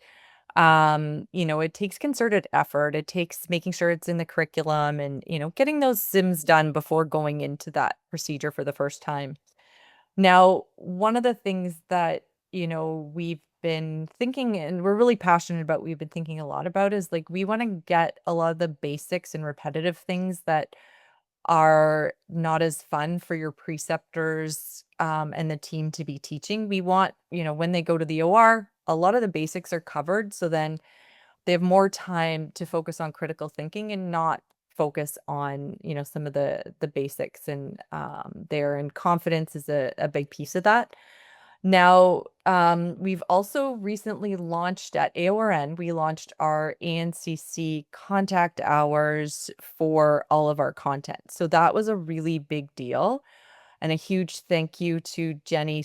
it takes concerted effort. It takes making sure it's in the curriculum and, getting those sims done before going into that procedure for the first time. Now, one of the things that, we've been thinking and we're really passionate about, we've been thinking a lot about is like, we want to get a lot of the basics and repetitive things that are not as fun for your preceptors and the team to be teaching. We want, when they go to the OR, a lot of the basics are covered. So then they have more time to focus on critical thinking and not focus on, some of the basics and confidence is a big piece of that. Now, we've also recently launched at AORN, we launched our ANCC contact hours for all of our content. So that was a really big deal. And a huge thank you to Jennifer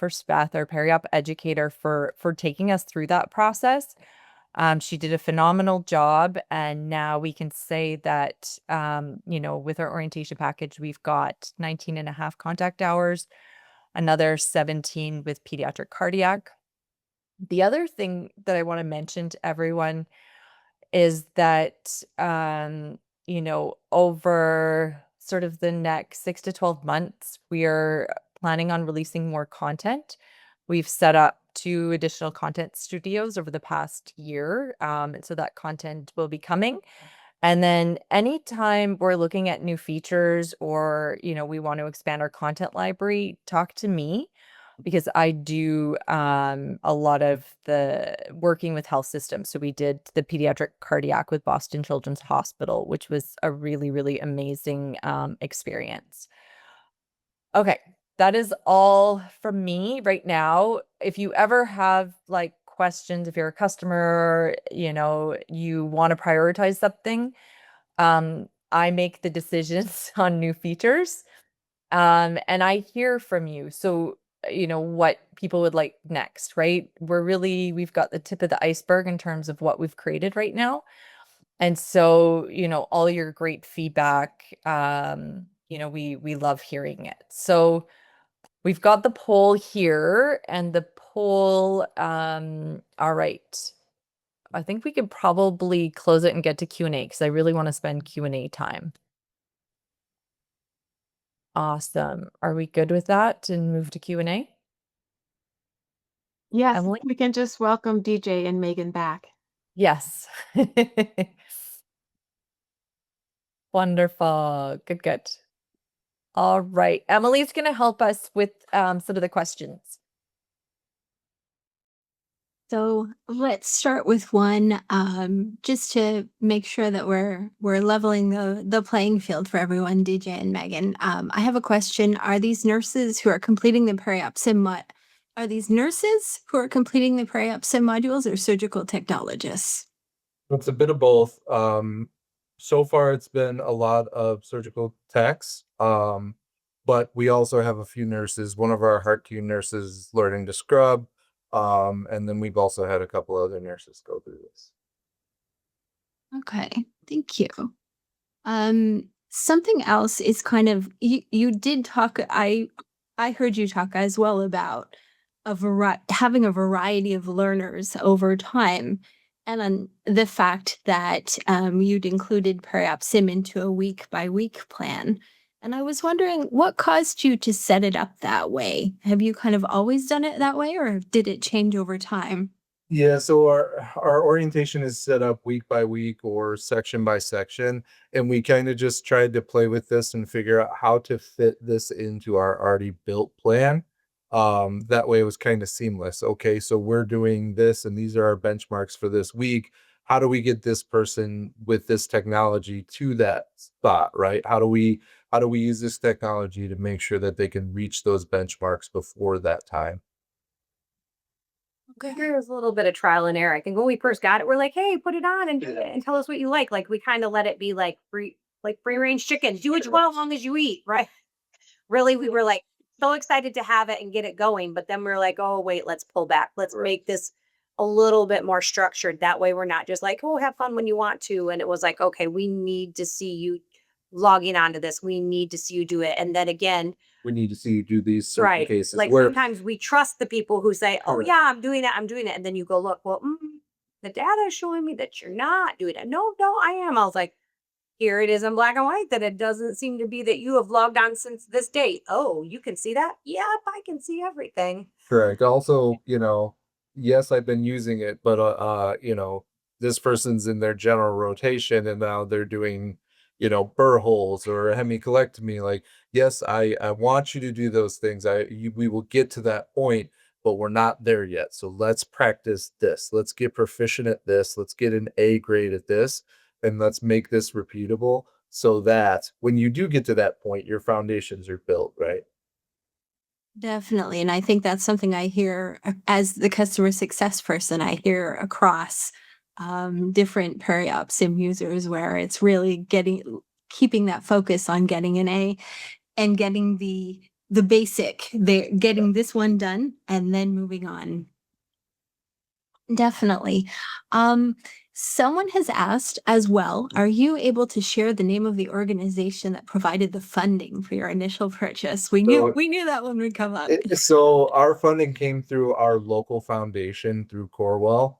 Spath, our Periop educator, for taking us through that process. She did a phenomenal job, and now we can say that, with our orientation package, we've got 19 and a half contact hours, another 17 with pediatric cardiac. The other thing that I want to mention to everyone is that, over sort of the next 6 to 12 months, we are planning on releasing more content. We've set up 2 additional content studios over the past year. And so that content will be coming. And then anytime we're looking at new features or, we want to expand our content library, talk to me, because I do a lot of the working with health systems. So we did the pediatric cardiac with Boston Children's Hospital, which was a really, really amazing experience. Okay, that is all from me right now. If you ever have like questions, if you're a customer, you want to prioritize something, I make the decisions on new features. And I hear from you. So, what people would like next, right? We've got the tip of the iceberg in terms of what we've created right now. And so, all your great feedback, we love hearing it. So we've got the poll here, and the poll, all right. I think we could probably close it and get to Q&A because I really want to spend Q&A time. Awesome. Are we good with that and move to Q&A? Yes, Emily? we can just welcome DJ and Megan back. Yes. Wonderful. Good. All right. Emily's going to help us with some of the questions. So let's start with one, just to make sure that we're leveling the playing field for everyone, DJ and Megan. I have a question. Are these nurses who are completing the PeriopSim modules or surgical technologists? It's a bit of both. So far it's been a lot of surgical techs, but we also have a few nurses. One of our heart team nurses is learning to scrub. And then we've also had a couple other nurses go through this. Okay, thank you. Something else is kind of, you did talk, I heard you talk as well about having a variety of learners over time, and on the fact that you'd included PeriopSim into a week-by-week plan. And I was wondering, what caused you to set it up that way? Have you kind of always done it that way, or did it change over time? Yeah, so our orientation is set up week by week or section by section, and we kind of just tried to play with this and figure out how to fit this into our already built plan. That way it was kind of seamless. Okay, so we're doing this and these are our benchmarks for this week. How do we get this person with this technology to that spot, right? How do we use this technology to make sure that they can reach those benchmarks before that time? Okay. There's a little bit of trial and error. I think when we first got it, we're like, hey, put it on and tell us what you like. Like we kind of let it be like free range chicken. Do what you want as long as you eat, right? Really, we were like so excited to have it and get it going. But then we're like, oh, wait, let's pull back. Let's make this a little bit more structured. That way we're not just like, oh, have fun when you want to. And it was like, okay, we need to see you logging onto this. We need to see you do it. And then again, we need to see you do these certain right. cases. Like sometimes we trust the people who say, oh yeah, I'm doing it. And then you go, look, well, the data is showing me that you're not doing it. No, I am. I was like, here it is in black and white that it doesn't seem to be that you have logged on since this date. Oh, you can see that? Yep, I can see everything. Correct. Also, yes, I've been using it, but this person's in their general rotation and now they're doing, burr holes or a hemicolectomy. Like, yes, I want you to do those things. We will get to that point, but we're not there yet. So let's practice this. Let's get proficient at this. Let's get an A grade at this. And let's make this repeatable so that when you do get to that point, your foundations are built, right? Definitely. And I think that's something I hear as the customer success person, I hear across different PeriopSim users where it's really keeping that focus on getting an A. and getting the basic, they're getting this one done and then moving on. Definitely. Um, Someone has asked as well, are you able to share the name of the organization that provided the funding for your initial purchase? We So knew that one would come up. So our funding came through our local foundation through Corewell.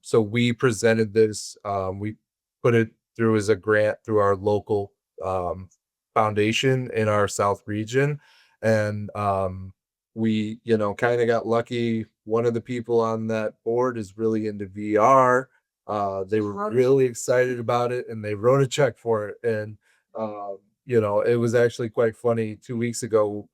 So we presented this, we put it through as a grant through our local foundation in our South region. And we, kind of got lucky. One of the people on that board is really into VR. They were really excited about it and they wrote a check for it. And it was actually quite funny. 2 weeks ago,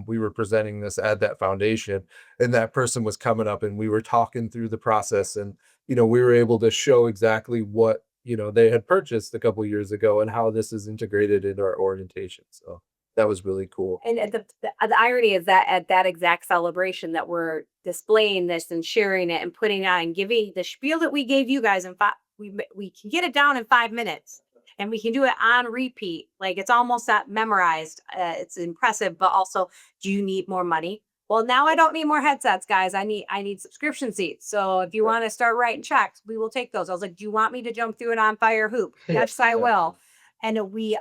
we were presenting this at that foundation, and that person was coming up, and we were talking through the process, and we were able to show exactly what they had purchased a couple years ago and how this is integrated into our orientation. So that was really cool. And the irony is that at that exact celebration that we're displaying this and sharing it and putting it on and giving the spiel that we gave you guys in we can get it down in 5 minutes and we can do it on repeat. Like it's almost that memorized. It's impressive, but also, do you need more money? Well, now I don't need more headsets, guys. I need subscription seats. So if you want to start writing checks, we will take those. I was like, do you want me to jump through an on fire hoop? Yes, I will. And we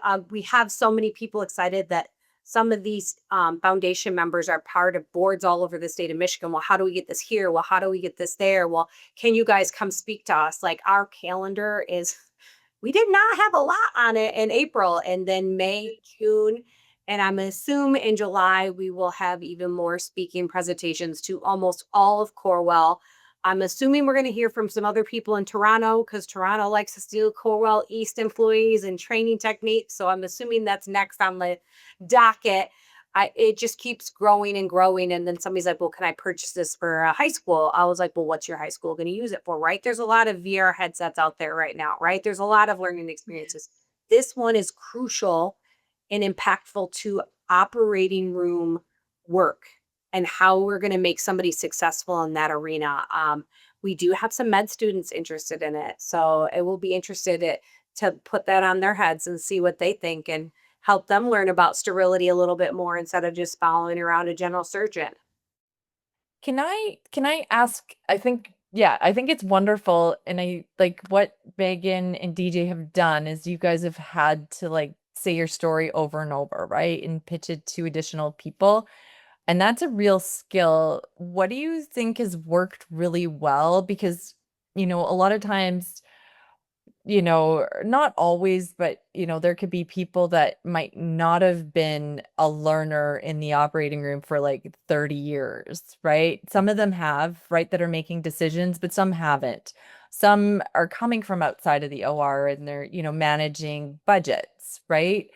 have so many people excited that some of these foundation members are part of boards all over the state of Michigan. Well, how do we get this here? Well, how do we get this there? Well, can you guys come speak to us? Like our calendar is, we did not have a lot on it in April, and then May, June, and I'm assuming in July we will have even more speaking presentations to almost all of Corewell. I'm assuming we're going to hear from some other people in Toronto because Toronto likes to steal Corewell East employees and training techniques. So I'm assuming that's next on the docket. It just keeps growing and growing. And then somebody's like, well, can I purchase this for high school? I was like, well, what's your high school going to use it for, right? There's a lot of VR headsets out there right now, right? There's a lot of learning experiences. This one is crucial and impactful to operating room work and how we're going to make somebody successful in that arena. We do have some med students interested in it. So it will be interested to put that on their heads and see what they think and help them learn about sterility a little bit more instead of just following around a general surgeon. Can I ask, I think it's wonderful. And I like what Megan and DJ have done is you guys have had to like say your story over and over, right? And pitch it to additional people. And that's a real skill. What do you think has worked really well? Because, a lot of times, not always, but, there could be people that might not have been a learner in the operating room for like 30 years, right? Some of them have, right, that are making decisions, but some haven't. Some are coming from outside of the OR and they're, managing budgets, right?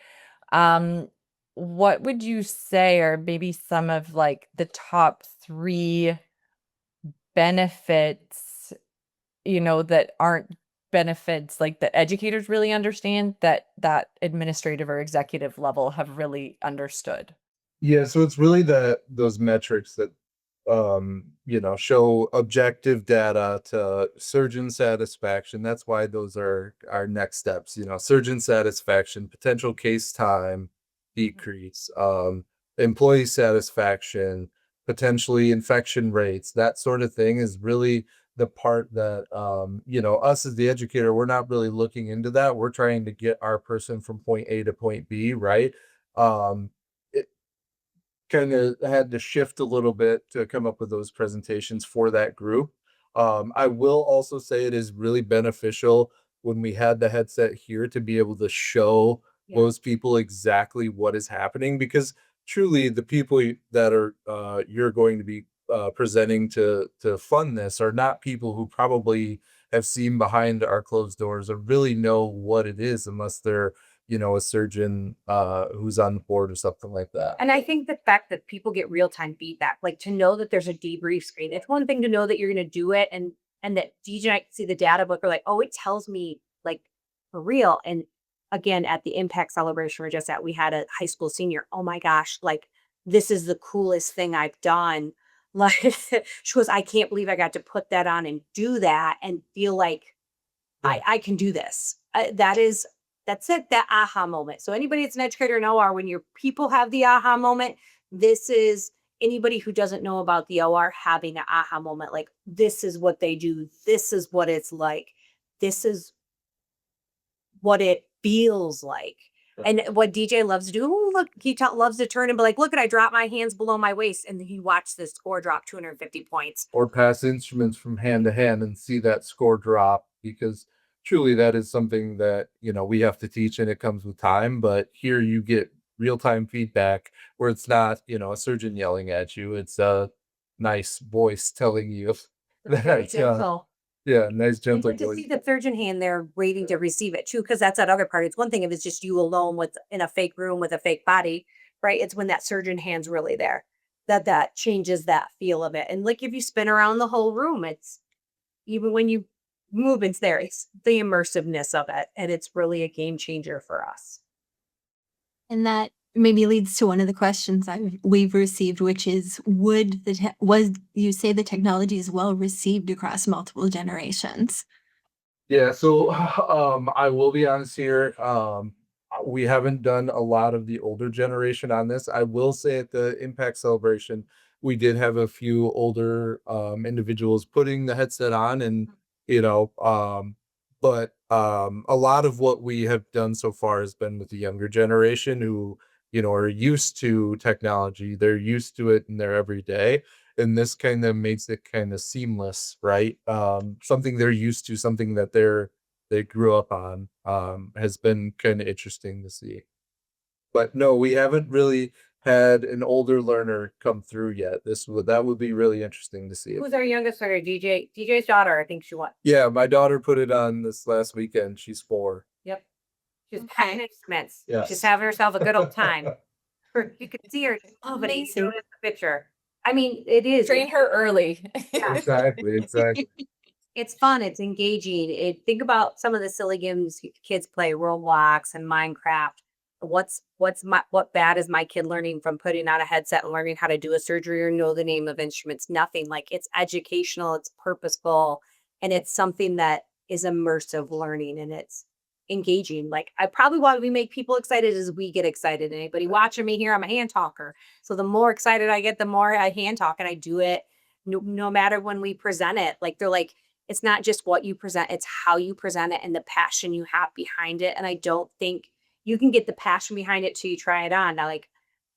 What would you say are maybe some of like the top 3 benefits, that aren't benefits like that educators really understand that administrative or executive level have really understood? Yeah, so it's really those metrics that show objective data to surgeon satisfaction. That's why those are our next steps. Surgeon satisfaction, potential case time decrease, employee satisfaction, potentially infection rates, that sort of thing is really the part that us as the educator, we're not really looking into that. We're trying to get our person from point A to point B, right? It kind of had to shift a little bit to come up with those presentations for that group. I will also say it is really beneficial when we had the headset here to be able to show those people exactly what is happening, because truly the people that are you're going to be presenting to fund this are not people who probably have seen behind our closed doors or really know what it is unless they're a surgeon who's on board or something like that. And I think the fact that people get real-time feedback, like to know that there's a debrief screen, it's one thing to know that you're going to do it and that DJ and I can see the data, but we're like, oh, it tells me like for real. And again, at the impact celebration we're just at, we had a high school senior. Oh my gosh, like this is the coolest thing I've done. Like she goes, I can't believe I got to put that on and do that and feel like I can do this. That is That's it, that aha moment. So anybody that's an educator in OR, when your people have the aha moment, this is anybody who doesn't know about the OR having an aha moment. Like, this is what they do. This is what it's like. This is what it feels like. And what DJ loves to do, oh, look, he loves to turn and be like, look at, I dropped my hands below my waist. And he watched the score drop 250 points. Or pass instruments from hand to hand and see that score drop, because truly that is something that, we have to teach, and it comes with time. But here you get real-time feedback where it's not, a surgeon yelling at you. It's a nice voice telling you that, Gentle. yeah, nice And gentle to voice. see the surgeon hand there waiting to receive it too, because that's that other part. It's one thing if it's just you alone in a fake room with a fake body, right? It's when that surgeon hand's really there that changes that feel of it. And like if you spin around the whole room, it's even when you move, it's there. It's the immersiveness of it, and it's really a game changer for us. And that maybe leads to one of the questions we've received, which is, you say the technology is well received across multiple generations? Yeah, so I will be honest here. We haven't done a lot of the older generation on this. I will say at the Impact Celebration, we did have a few older individuals putting the headset on, and but a lot of what we have done so far has been with the younger generation who are used to technology. They're used to it in their everyday, and this kind of makes it kind of seamless, right? Something they're used to, something that they grew up on, has been kind of interesting to see. But no, we haven't really had an older learner come through yet. That would be really interesting to see. Who's our youngest learner? DJ's daughter, I think she won. Yeah, my daughter put it on this last weekend. She's 4. Yep. She's packing instruments. Yes. She's having herself a good old time. You can see her. Oh, but he's doing the picture. I mean, it is. Train her early. Exactly. It's fun. It's engaging. Think about some of the silly games kids play, Roblox and Minecraft. What bad is my kid learning from putting on a headset and learning how to do a surgery or know the name of instruments? Nothing. Like, it's educational, it's purposeful, and it's something that is immersive learning, and it's engaging. Like, I probably want we make people excited as we get excited. Anybody watching me here, I'm a hand talker. So the more excited I get, the more I hand talk, and I do it no matter when we present it. Like, they're like, it's not just what you present, it's how you present it and the passion you have behind it. And I don't think you can get the passion behind it till you try it on. Now, like,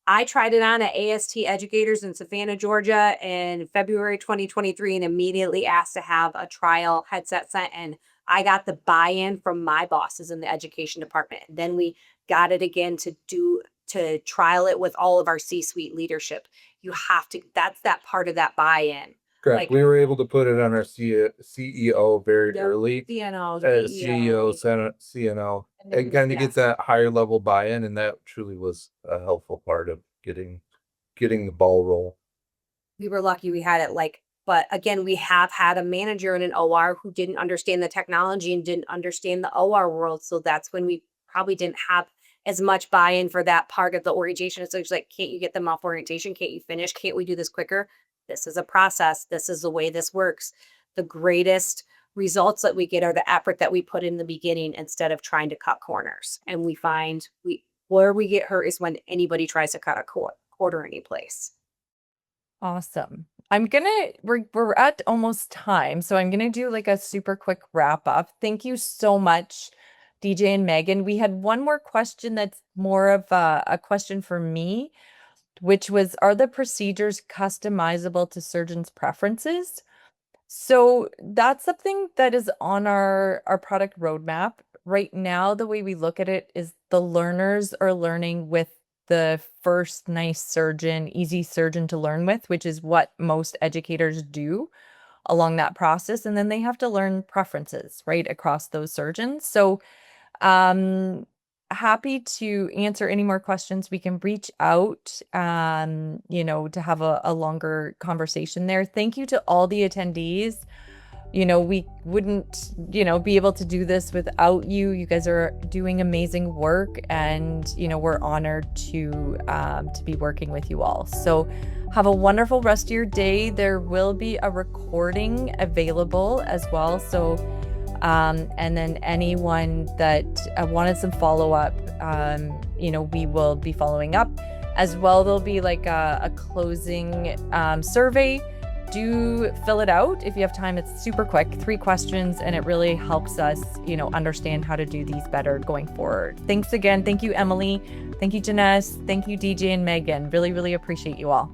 I tried it on at AST Educators in Savannah, Georgia in February 2023, and immediately asked to have a trial headset sent. And I got the buy-in from my bosses in the education department. And then we got it again to trial it with all of our C-suite leadership. You have to, that's that part of that buy-in. Correct. Like, we were able to put it on our CEO very early. CNOs, CEO, CNO, and kind of get that higher level buy-in, and that truly was a helpful part of getting the ball roll. We were lucky we had it. But again, we have had a manager in an OR who didn't understand the technology and didn't understand the OR world. So that's when we probably didn't have as much buy-in for that part of the orientation. So it's like, can't you get them off orientation? Can't you finish? Can't we do this quicker? This is a process. This is the way this works. The greatest results that we get are the effort that we put in the beginning instead of trying to cut corners. And we find where we get hurt is when anybody tries to cut a quarter any place. Awesome. We're at almost time, so I'm gonna do like a super quick wrap up. Thank you so much, DJ and Megan. We had one more question that's more of a question for me, which was, are the procedures customizable to surgeons' preferences? So that's something that is on our product roadmap. Right now, the way we look at it is the learners are learning with the first nice surgeon, easy surgeon to learn with, which is what most educators do along that process. And then they have to learn preferences, right, across those surgeons. So happy to answer any more questions. We can reach out, to have a longer conversation there. Thank you to all the attendees. We wouldn't, be able to do this without you. You guys are doing amazing work, and, we're honored to be working with you all. So have a wonderful rest of your day. There will be a recording available as well. So And then anyone that wanted some follow-up, we will be following up as well. There'll be like a closing survey. Do fill it out if you have time. It's super quick, 3 questions, and it really helps us, understand how to do these better going forward. Thanks again. Thank you, Emily. Thank you, Janess. Thank you, DJ and Megan. Really, really appreciate you all.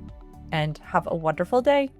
And have a wonderful day.